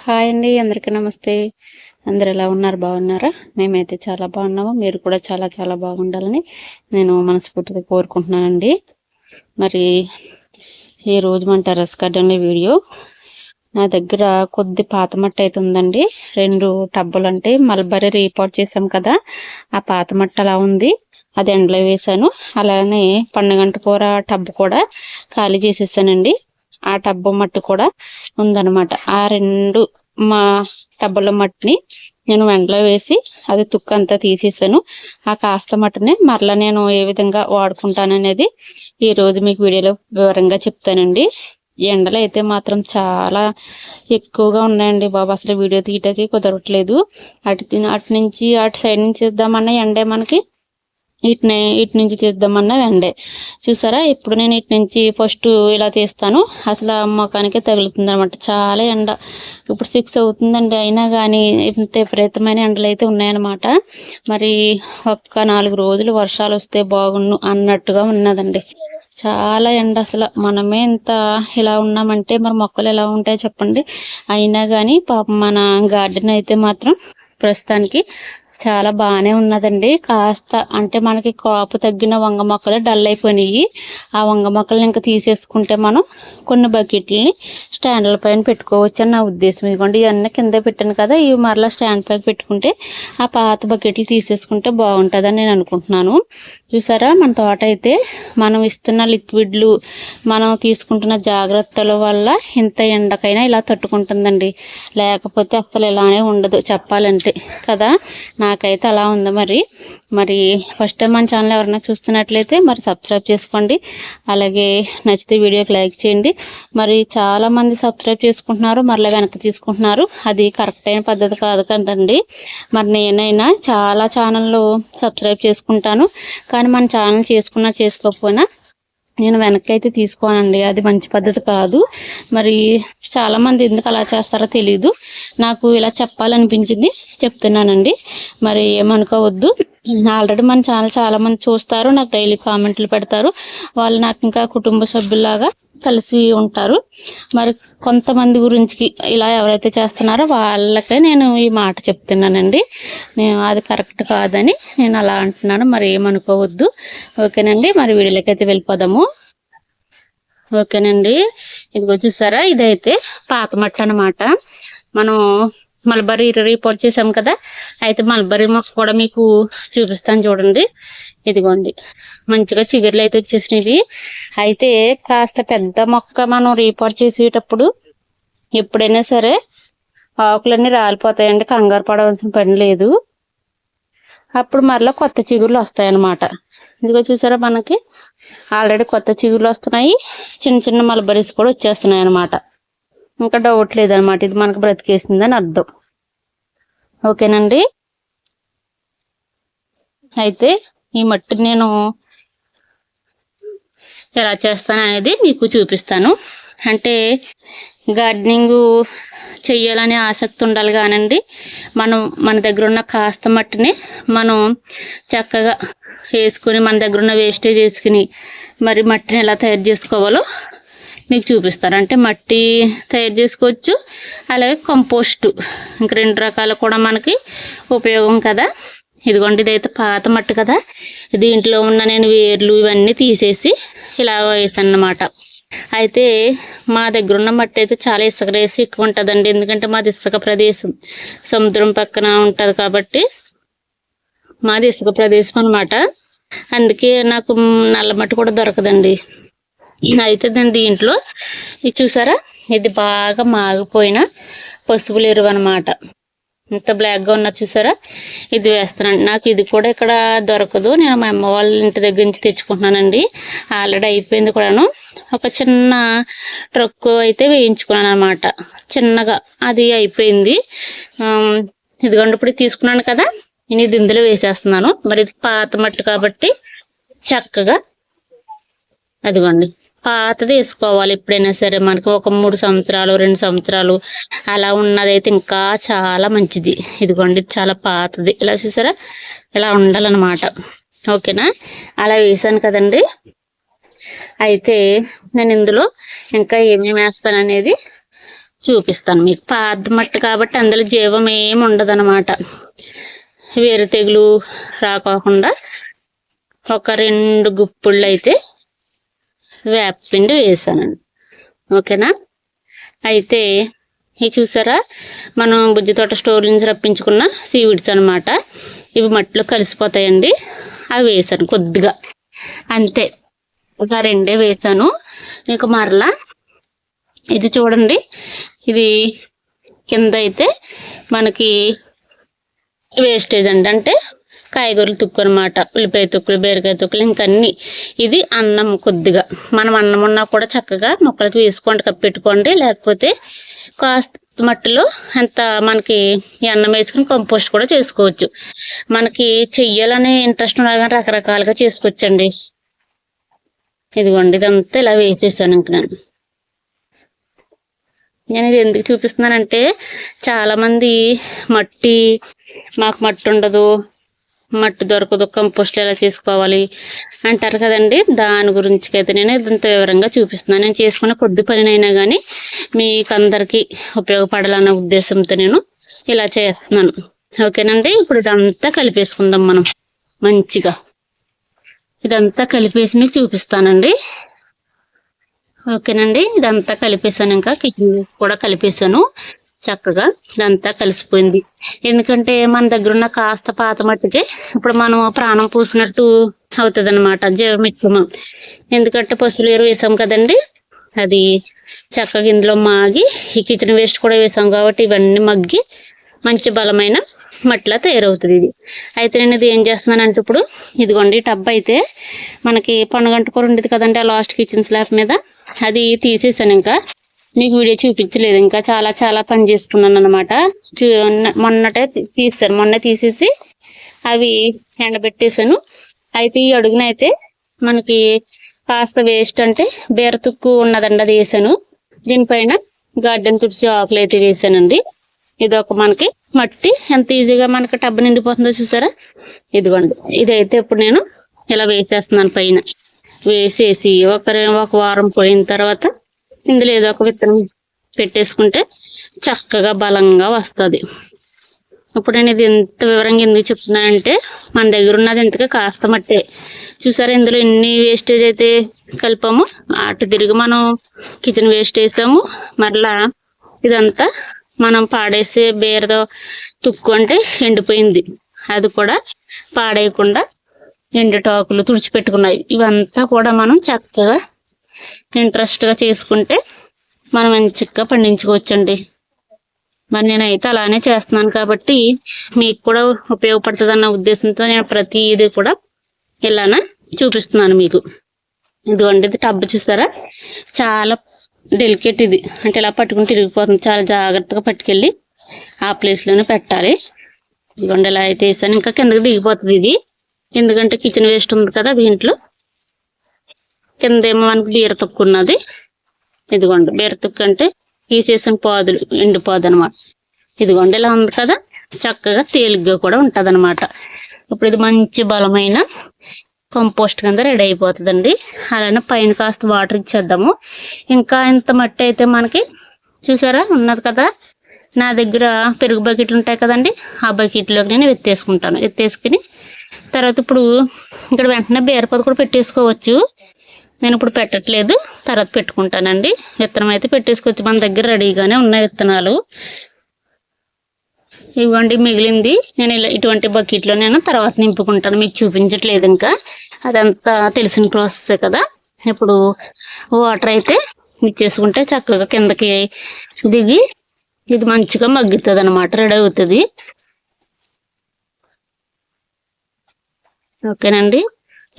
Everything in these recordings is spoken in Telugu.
హాయ్ అండి, అందరికీ నమస్తే. అందరు ఎలా ఉన్నారు? బాగున్నారా? మేమైతే చాలా బాగున్నాము. మీరు కూడా చాలా చాలా బాగుండాలని నేను మనస్ఫూర్తిగా కోరుకుంటున్నానండి. మరి ఈ రోజు మన టెర్రస్ గార్డెన్ వీడియో నా దగ్గర కొద్ది పాత మట్టి అయితే ఉందండి. 2 టబ్బులు అంటే మల్బరీ రీపాట్ చేసాం కదా, ఆ పాత మట్టి అలా ఉంది. అది ఎండలో వేసాను. అలానే పండుగంట కూర టబ్బు కూడా ఖాళీ చేసేసానండి. ఆ టబ్బు మట్టి కూడా ఉందన్నమాట. ఆ 2 మా టబ్బుల మట్టిని నేను ఎండలో వేసి అది తుక్కంతా తీసేసాను. ఆ కాస్త మట్టిని మరలా నేను ఏ విధంగా వాడుకుంటాననేది ఈ రోజు మీకు వీడియోలో వివరంగా చెప్తానండి. ఎండలు అయితే మాత్రం చాలా ఎక్కువగా ఉన్నాయండి బాబు. అసలు వీడియో తీయటానికి కుదరట్లేదు. అటు నుంచి అటు సైడ్ నుంచి తీద్దామన్నా ఎండే, మనకి ఇటు నుంచి తీద్దామన్నా ఎండే. చూసారా, ఇప్పుడు నేను ఇటు నుంచి ఫస్ట్ ఇలా తీస్తాను. అసలు మొఖానికే తగులుతుంది అనమాట. చాలా ఎండ. ఇప్పుడు 6 అవుతుందండి, అయినా కానీ ఇంత విపరీతమైన ఎండలు అయితే ఉన్నాయన్నమాట. మరి ఒక్క 4 రోజులు వర్షాలు వస్తే బాగుండు అన్నట్టుగా ఉన్నదండి. చాలా ఎండ. అసలు మనమే ఇంత ఇలా ఉన్నామంటే మరి మొక్కలు ఎలా ఉంటాయో చెప్పండి. అయినా కానీ పాపం మన గార్డెన్ అయితే మాత్రం ప్రస్తుతానికి చాలా బాగానే ఉన్నదండి. కాస్త అంటే మనకి కాపు తగ్గిన వంగ మొక్కలు డల్ అయిపోయినాయి. ఆ వంగ మొక్కలను ఇంకా తీసేసుకుంటే మనం కొన్ని బకెట్లని స్టాండ్ల పైన పెట్టుకోవచ్చు అని నా ఉద్దేశం. ఇదిగోండి, ఇవన్నీ కింద పెట్టాను కదా, ఇవి మరలా స్టాండ్ పైన పెట్టుకుంటే ఆ పాత బకెట్లు తీసేసుకుంటే బాగుంటుందని నేను అనుకుంటున్నాను. చూసారా, మన తోట అయితే మనం ఇస్తున్న లిక్విడ్లు, మనం తీసుకుంటున్న జాగ్రత్తల వల్ల ఇంత ఎండకైనా ఇలా తట్టుకుంటుందండి. లేకపోతే అస్సలు ఇలానే ఉండదు చెప్పాలంటే కదా. నాకైతే అలా ఉంది. మరి ఫస్ట్ టైం మన ఛానల్ ఎవరైనా చూస్తున్నట్లయితే మరి సబ్స్క్రైబ్ చేసుకోండి. అలాగే నచ్చితే వీడియోకి లైక్ చేయండి. మరి చాలామంది సబ్స్క్రైబ్ చేసుకుంటున్నారు, మరలా వెనక్కి తీసుకుంటున్నారు. అది కరెక్ట్ అయిన పద్ధతి కాదు కదండి. మరి నేనైనా చాలా ఛానళ్ళు సబ్స్క్రైబ్ చేసుకుంటాను, కానీ మన ఛానల్ చేసుకోకపోయినా నేను వెనక్కి అయితే తీసుకోనండి. అది మంచి పద్ధతి కాదు. మరి చాలామంది ఎందుకు అలా చేస్తారో తెలీదు. నాకు ఇలా చెప్పాలనిపించింది, చెప్తున్నానండి. మరి ఏమనుకోవద్దు. ఆల్రెడీ మన ఛానల్ చాలామంది చూస్తారు, నాకు డైలీ కామెంట్లు పెడతారు. వాళ్ళు నాకు ఇంకా కుటుంబ సభ్యుల్లాగా కలిసి ఉంటారు. మరి కొంతమంది గురించి ఇలా ఎవరైతే చేస్తున్నారో వాళ్ళకే నేను ఈ మాట చెప్తున్నానండి. నేను అది కరెక్ట్ కాదని నేను అలా అంటున్నాను. మరి ఏమనుకోవద్దు. ఓకేనండి, మరి వీడియోలోకి అయితే వెళ్ళిపోదాము. ఓకేనండి, ఇదిగో చూసారా, ఇదైతే పాత మట్టి అన్నమాట. మనం మల్బరీ రీపోర్ట్ చేసాం కదా, అయితే మల్బరీ మొక్క కూడా మీకు చూపిస్తాను చూడండి. ఇదిగోండి, మంచిగా చిగుర్లు అయితే వచ్చేసినవి. అయితే కాస్త పెద్ద మొక్క మనం రీపోర్ట్ చేసేటప్పుడు ఎప్పుడైనా సరే ఆకులన్నీ రాలిపోతాయండి, కంగారు పడవలసిన పని లేదు. అప్పుడు మరలా కొత్త చిగుర్లు వస్తాయన్నమాట. ఇదిగో చూసారా, మనకి ఆల్రెడీ కొత్త చిగుర్లు వస్తున్నాయి, చిన్న చిన్న మల్బరీస్ కూడా వచ్చేస్తున్నాయి అన్నమాట. ఇంకా డౌట్ లేదనమాట, ఇది మనకు బ్రతికేసిందని అర్థం. ఓకేనండి, అయితే ఈ మట్టిని నేను ఎలా చేస్తాను అనేది మీకు చూపిస్తాను. అంటే గార్డెనింగ్ చెయ్యాలనే ఆసక్తి ఉండాలి కానండి, మన దగ్గర ఉన్న కాస్త మట్టిని మనం చక్కగా వేసుకొని, మన దగ్గర ఉన్న వేస్టేజ్ వేసుకుని మరి మట్టిని ఎలా తయారు చేసుకోవాలో మీకు చూపిస్తాను. అంటే మట్టి తయారు చేసుకోవచ్చు, అలాగే కంపోస్టు, ఇంక 2 రకాలు కూడా మనకి ఉపయోగం కదా. ఇదిగోండి, ఇదైతే పాత మట్టి కదా, దీంట్లో ఉన్న నేను వేర్లు ఇవన్నీ తీసేసి ఇలా వేసాను అన్నమాట. అయితే మా దగ్గర ఉన్న మట్టి అయితే చాలా ఇసుక రేసి ఎక్కువ ఉంటుందండి. ఎందుకంటే మాది ఇసుక ప్రదేశం, సముద్రం పక్కన ఉంటుంది కాబట్టి మాది ఇసుక ప్రదేశం అనమాట. అందుకే నాకు నల్ల మట్టి కూడా దొరకదండి. అయితే నేను దీంట్లో ఇది చూసారా, ఇది బాగా మాగిపోయిన పసుపుల ఎరువు అనమాట. ఇంత బ్లాక్గా ఉన్నది చూసారా, ఇది వేస్తున్నాను. నాకు ఇది కూడా ఇక్కడ దొరకదు, నేను మా అమ్మ వాళ్ళ ఇంటి దగ్గర నుంచి తెచ్చుకుంటున్నానండి. ఆల్రెడీ అయిపోయింది కూడాను. ఒక చిన్న ట్రక్ అయితే వేయించుకున్నాను అనమాట, చిన్నగా. అది అయిపోయింది. ఇదిగోండి, ఇప్పుడు తీసుకున్నాను కదా, నేను ఇది ఇందులో వేసేస్తున్నాను. మరి ఇది పాత మట్టి కాబట్టి చక్కగా అదిగోండి, పాతది వేసుకోవాలి ఎప్పుడైనా సరే. మనకి ఒక 3 సంవత్సరాలు 2 సంవత్సరాలు అలా ఉన్నదైతే ఇంకా చాలా మంచిది. ఇదిగోండి, చాలా పాతది. ఇలా చూసారా, ఇలా ఉండాలన్నమాట. ఓకేనా, అలా వేసాను కదండి. అయితే నేను ఇందులో ఇంకా ఏమేమి వేస్తాననేది చూపిస్తాను మీకు. పాత మట్టి కాబట్టి అందులో జీవం ఏమి ఉండదు అనమాట. వేరు తెగులు రాకోకుండా ఒక 2 గుప్పుళ్ళు అయితే వేపపిండి వేసానండి. ఓకేనా. అయితే ఇవి చూసారా, మనం బుజ్జి తోట స్టోర్ నుంచి రప్పించుకున్న సీవిడ్స్ అనమాట. ఇవి మట్టిలో కలిసిపోతాయండి. అవి వేసాను కొద్దిగా, అంతే. ఒక 2 వేసాను. ఇంకా మరలా ఇది చూడండి, ఇది కింద అయితే మనకి వేస్టేజ్ అండి, అంటే కాయగూరలు తుక్కు అనమాట. ఉల్లిపాయ తుక్కులు, బీరకాయ తుక్కులు, ఇంకన్నీ. ఇది అన్నం కొద్దిగా, మనం అన్నం ఉన్నా కూడా చక్కగా మొక్కలకి వేసుకోండి, కప్పెట్టుకోండి. లేకపోతే కాస్త మట్టిలో ఎంత మనకి ఈ అన్నం వేసుకుని కంపోస్ట్ కూడా చేసుకోవచ్చు. మనకి చెయ్యాలనే ఇంట్రెస్ట్ ఉన్నా కానీ రకరకాలుగా చేసుకోవచ్చండి. ఇదిగోండి, ఇదంతా ఇలా వేసేసాను. ఇంక నేను ఇది ఎందుకు చూపిస్తున్నానంటే, చాలామంది మాకు మట్టి ఉండదు, మట్టి దొరకదు, కంపోస్ట్ ఎలా చేసుకోవాలి అంటారు కదండి. దాని గురించి అయితే నేను ఇంత వివరంగా చూపిస్తున్నాను. నేను చేసుకున్న కొద్ది పనినైనా కానీ మీకు అందరికీ ఉపయోగపడాలన్న ఉద్దేశంతో నేను ఇలా చేస్తున్నాను. ఓకేనండి. ఇప్పుడు ఇదంతా కలిపేసుకుందాం మనం మంచిగా. ఇదంతా కలిపేసి మీకు చూపిస్తానండి. ఓకేనండి. ఇదంతా కలిపేసాను. ఇంకా కిచెన్ కూడా కలిపేసాను. చక్కగా ఇదంతా కలిసిపోయింది. ఎందుకంటే మన దగ్గర ఉన్న కాస్త పాత మట్టికి ఇప్పుడు మనం ప్రాణం పూసినట్టు అవుతుంది అనమాట, జీవమిచ్చము. ఎందుకంటే పశువులు ఎరువు వేసాం కదండి, అది చక్కగా ఇందులో మాగి, ఈ కిచెన్ వేస్ట్ కూడా వేసాం కాబట్టి ఇవన్నీ మగ్గి మంచి బలమైన మట్టిలా తయారవుతుంది ఇది. అయితే నేను ఇది ఏం చేస్తున్నానంటే, ఇప్పుడు ఇదిగోండి టబ్ అయితే మనకి పండుగంట కూర ఉండేది కదండి, ఆ లాస్ట్ కిచెన్ స్లాబ్ మీద, అది తీసేసాను. ఇంకా మీకు వీడియో చూపించలేదు. ఇంకా చాలా పని చేసుకున్నాను అనమాట. మొన్నే తీసేసి అవి ఎండబెట్టేసాను. అయితే ఈ అడుగునైతే మనకి కాస్త వేస్ట్ అంటే బీర తుక్కు ఉన్నదండి, అది వేసాను. దీనిపైన గార్డెన్ తుడిచి ఆకులు అయితే వేసానండి. ఇది ఒక మనకి మట్టి ఎంత ఈజీగా మనకి టబ్బు నిండిపోతుందో చూసారా. ఇదిగోండి, ఇదైతే ఇప్పుడు నేను ఇలా వేసేస్తున్నాను. పైన వేసేసి ఒక వారం పోయిన తర్వాత ఇందులో ఏదో ఒక విత్తనం పెట్టేసుకుంటే చక్కగా బలంగా వస్తుంది. ఇప్పుడు నేను ఇది ఎంత వివరంగా ఎందుకు చెప్తున్నానంటే, మన దగ్గర ఉన్నది ఇంతగా కాస్త మట్టే. చూసారా, ఇందులో ఎన్ని వేస్టేజ్ అయితే కలిపాము. అటు తిరిగి మనం కిచెన్ వేస్ట్ వేసాము. మరలా ఇదంతా మనం పాడేసే బీరదో తుక్కు అంటే ఎండిపోయింది, అది కూడా పాడేయకుండా ఎండుటాకులు తుడిచిపెట్టుకున్నాయి. ఇవంతా కూడా మనం చక్కగా ఇంట్రెస్ట్గా చేసుకుంటే మనం మంచిగా పండించుకోవచ్చండి. మరి నేనైతే అలానే చేస్తున్నాను కాబట్టి మీకు కూడా ఉపయోగపడుతుంది అన్న ఉద్దేశంతో నేను ప్రతిదీ కూడా ఇలానే చూపిస్తున్నాను మీకు. ఇదిగోండి, ఇది టబ్బు చూసారా, చాలా డెలికేట్ ఇది, అంటే ఇలా పట్టుకుని తిరిగిపోతుంది. చాలా జాగ్రత్తగా పట్టుకెళ్ళి ఆ ప్లేస్లోనే పెట్టాలి. ఇదిగోండి, ఇలా అయితే వేసాను. ఇంకా కిందకి దిగిపోతుంది ఇది, ఎందుకంటే కిచెన్ వేస్ట్ ఉంది కదా దీంట్లో. కిందేమో మనకి బీర తుక్కు ఉన్నది. ఇదిగోండి, బీర తుక్కు అంటే తీసేసిన పాదులు, ఎండిపోదు అనమాట. ఇదిగోండి, ఇలా ఉంది కదా, చక్కగా తేలిగ్గా కూడా ఉంటుంది అనమాట. ఇప్పుడు ఇది మంచి బలమైన కంపోస్ట్ కింద రెడీ అయిపోతుందండి. అలానే పైన కాస్త వాటర్ ఇచ్చేద్దాము. ఇంకా ఇంత మట్టి అయితే మనకి చూసారా ఉన్నది కదా, నా దగ్గర పెరుగు బకెట్లు ఉంటాయి కదండి, ఆ బకెట్లోకి నేను ఎత్తేసుకుంటాను. ఎత్తేసుకుని తర్వాత ఇప్పుడు ఇక్కడ వెంటనే బీరపొద కూడా పెట్టేసుకోవచ్చు. నేను ఇప్పుడు పెట్టట్లేదు, తర్వాత పెట్టుకుంటానండి. విత్తనం అయితే పెట్టేసుకోవచ్చు, మన దగ్గర రెడీగానే ఉన్నాయి విత్తనాలు. ఇవ్వండి, మిగిలింది నేను ఇలా ఇటువంటి బకెట్లో నేను తర్వాత నింపుకుంటాను. మీకు చూపించట్లేదు, ఇంకా అదంతా తెలిసిన ప్రాసెసే కదా. ఇప్పుడు వాటర్ అయితే ఇచ్చేసుకుంటే చక్కగా కిందకి దిగి ఇది మంచిగా మగ్గుతుంది అనమాట, రెడీ అవుతుంది. ఓకేనండి,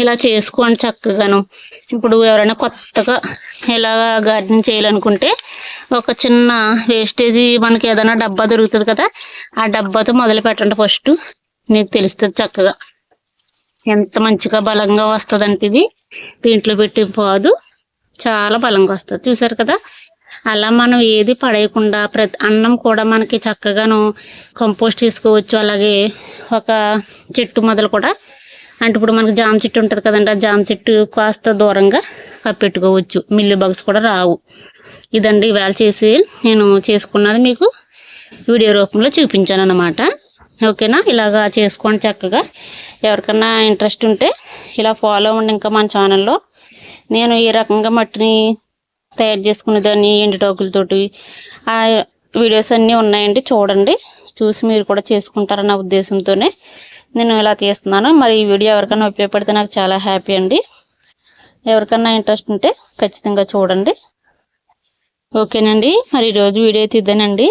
ఇలా చేసుకోండి చక్కగాను. ఇప్పుడు ఎవరైనా కొత్తగా ఇలా గార్డెనింగ్ చేయాలనుకుంటే ఒక చిన్న వేస్టేజీ మనకి ఏదైనా డబ్బా దొరుకుతుంది కదా, ఆ డబ్బాతో మొదలు పెట్టండి. ఫస్ట్ మీకు తెలుస్తుంది చక్కగా ఎంత మంచిగా బలంగా వస్తుంది అంటే. ఇది దీంట్లో పెట్టి పోదు, చాలా బలంగా వస్తుంది. చూసారు కదా, అలా మనం ఏది పడేయకుండా ప్రతి అన్నం కూడా మనకి చక్కగాను కంపోస్ట్ చేసుకోవచ్చు. అలాగే ఒక చెట్టు మొదలు కూడా, అంటే ఇప్పుడు మనకి జామ చెట్టు ఉంటుంది కదండి, ఆ జామ చెట్టు కాస్త దూరంగా కప్పెట్టుకోవచ్చు. మిల్లి బగ్స్ కూడా రావు. ఇదండి ఇవాళ చేసి నేను చేసుకున్నది మీకు వీడియో రూపంలో చూపించాను అన్నమాట. ఓకేనా, ఇలాగా చేసుకోండి చక్కగా. ఎవరికన్నా ఇంట్రెస్ట్ ఉంటే ఇలా ఫాలో అవ్వండి. ఇంకా మన ఛానల్లో నేను ఈ రకంగా మట్టిని తయారు చేసుకునేదాన్ని ఎండుటాకులతోటి ఆ వీడియోస్ అన్నీ ఉన్నాయండి, చూడండి. చూసి మీరు కూడా చేసుకుంటారన్న ఉద్దేశంతోనే నేను ఇలా తీస్తున్నాను. మరి ఈ వీడియో ఎవరికైనా ఉపయోగపడితే నాకు చాలా హ్యాపీ అండి. ఎవరికన్నా ఇంట్రెస్ట్ ఉంటే ఖచ్చితంగా చూడండి. ఓకేనండి, మరి ఈరోజు వీడియో అయితే ఇదేనండి.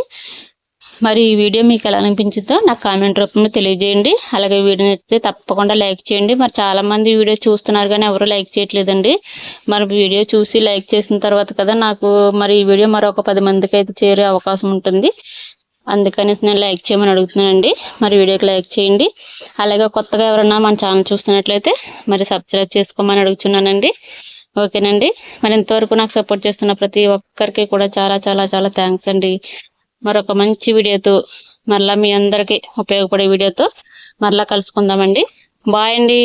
మరి ఈ వీడియో మీకు ఎలా అనిపించిందో నాకు కామెంట్ రూపంలో తెలియజేయండి. అలాగే వీడియో నచ్చితే తప్పకుండా లైక్ చేయండి. మరి చాలామంది వీడియో చూస్తున్నారు కానీ ఎవరు లైక్ చేయట్లేదండి. మరి వీడియో చూసి లైక్ చేసిన తర్వాత కదా నాకు మరి ఈ వీడియో మరొక 10 మందికి అయితే చేరే అవకాశం ఉంటుంది. అందుకనేసి నేను లైక్ చేయమని అడుగుతున్నానండి. మరి వీడియోకి లైక్ చేయండి. అలాగే కొత్తగా ఎవరన్నా మన ఛానల్ చూస్తున్నట్లయితే మరి సబ్స్క్రైబ్ చేసుకోమని అడుగుతున్నానండి. ఓకేనండి, మరి ఇంతవరకు నాకు సపోర్ట్ చేస్తున్న ప్రతి ఒక్కరికి కూడా చాలా చాలా చాలా థ్యాంక్స్ అండి. మరొక మంచి వీడియోతో మరలా మీ అందరికీ ఉపయోగపడే వీడియోతో మరలా కలుసుకుందామండి. బాయ్ అండి.